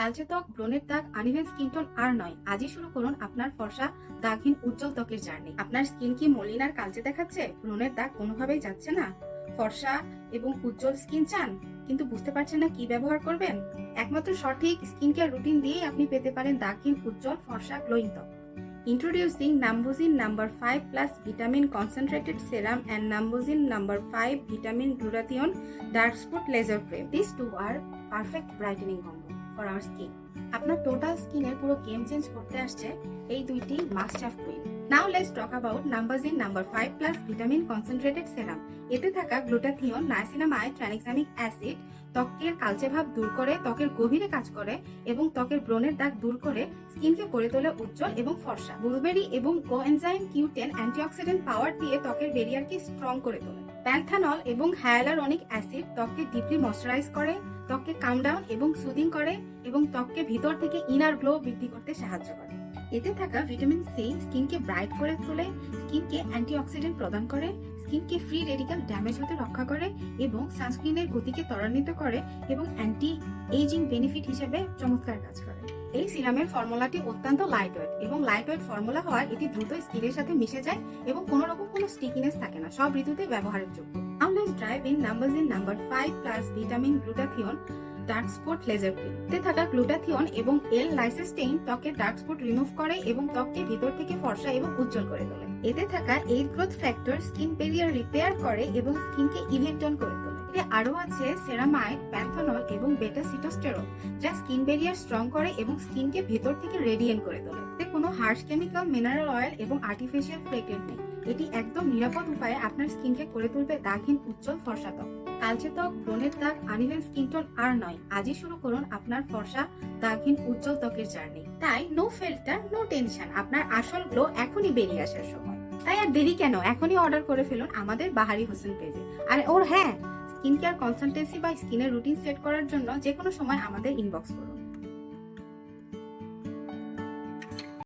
কালচে ত্বক, ব্রণের দাগ, আনইভেন স্কিন টোন আর নয়, আজই শুরু করুন আপনার ফর্সা দাগহীন উজ্জ্বল ত্বকের জার্নি। আপনার স্কিন কি মলিন আর কালচে দেখাচ্ছে? ব্রণের দাগ কোনোভাবেই যাচ্ছে না? ফর্সা এবং উজ্জ্বল স্কিন চান কিন্তু বুঝতে পারছেন না কি ব্যবহার করবেন? একমাত্র সঠিক স্কিন কেয়ার রুটিন দিয়েই আপনি পেতে পারেন দাগহীন উজ্জ্বল ফর্সা গ্লোয়িং ত্বক। Introducing Numbuzin number 5 plus vitamin concentrated serum and Numbuzin number 5 vitamin glutathione dark spot laser cream. These two are perfect brightening combo for our skin. আপনার টোটাল স্কিনের পুরো গেম চেঞ্জ করতে আসছে এই দুইটি must have cream. Now let's talk about Numbuzin number 5 plus vitamin concentrated serum. এতে থাকা glutathione, niacinamide, tranexamic acid ত্বকের কালচে ভাব দূর করে, ত্বকের গভীরে কাজ করে এবং ত্বকের ব্রণের দাগ দূর করে স্কিনকে করে তোলে উজ্জ্বল এবং ফর্সা। ব্লুবেরি এবং কোএনজাইম Q10 অ্যান্টিঅক্সিডেন্ট পাওয়ার দিয়ে ত্বকের ব্যারিয়ারকে স্ট্রং করে তোলে। প্যান্থানল এবং হায়ালুরোনিক অ্যাসিড ত্বককে ডিপলি ময়শ্চারাইজ করে, ত্বককে কাম ডাউন এবং সুদিং করে এবং ত্বককে ভিতর থেকে ইনার গ্লো বৃদ্ধি করতে সাহায্য করে। এতে থাকা ভিটামিন সি স্কিনকে ব্রাইট করে তোলে, স্কিনকে অ্যান্টিঅক্সিডেন্ট প্রদান করে, স্কিনকে ফ্রি রেডিক্যাল ড্যামেজ হতে রক্ষা করে এবং সানস্ক্রিনের গতিকে ত্বরান্বিত করে এবং অ্যান্টি এজিং বেনিফিট হিসেবে চমৎকার কাজ করে। এই সিরামের ফর্মুলাটি অত্যন্ত লাইটওয়েট এবং লাইটওয়েট ফর্মুলা হওয়ায় এটি দ্রুত স্কিনের সাথে মিশে যায় এবং কোনো রকম কোনো স্টিকিনেস থাকে না, সব ঋতুতে ব্যবহারের যোগ্য। Now let's dive in Numbuzin number 5 plus vitamin glutathione dark spot laser cream. এতে থাকা গ্লুটাথিয়ন এবং লাইসিস্টেইন ত্বকের ডার্ক স্পট রিমুভ করে এবং ত্বককে ভিতর থেকে ফর্সা এবং উজ্জ্বল করে তোলে। এতে থাকা aid growth factor skin barrier repair করে এবং স্কিনকে ইভেন টোন করে তোলে। এতে আরো আছে সেরামাইড, প্যান্থানল এবং বেটা সিটোস্টেরল, যা স্কিন ব্যারিয়ার স্ট্রং করে এবং স্কিনকে ভেতর থেকে রেডিয়েন্ট করে তোলে। এতে কোনো হার্শ কেমিক্যাল, মিনারেল অয়েল এবং আর্টিফিশিয়াল ফ্রেগ্রেন্স নেই। এটি একদম নিরাপদ উপায়ে আপনার স্কিনকে করে তুলবে দাগহীন উজ্জ্বল ফর্সা ত্বক। কালচে ত্বক, ব্রণের দাগ, আনইভেন স্কিন টোন আর নয়, আজই শুরু করুন আপনার ফর্সা দাগহীন উজ্জ্বল ত্বকের জার্নি। তাই নো ফিল্টার, নো টেনশন, আপনার আসল গ্লো এখনই বেরিয়ে আসার সময়। তাই আর দেরি কেন, এখনই অর্ডার করে ফেলুন আমাদের বাহারি হোসেন পেজে। আর হ্যাঁ, স্কিন কেয়ার কনসালটেন্সি বা স্কিনের রুটিন সেট করার জন্য যে কোনো সময় আমাদের ইনবক্স করুন।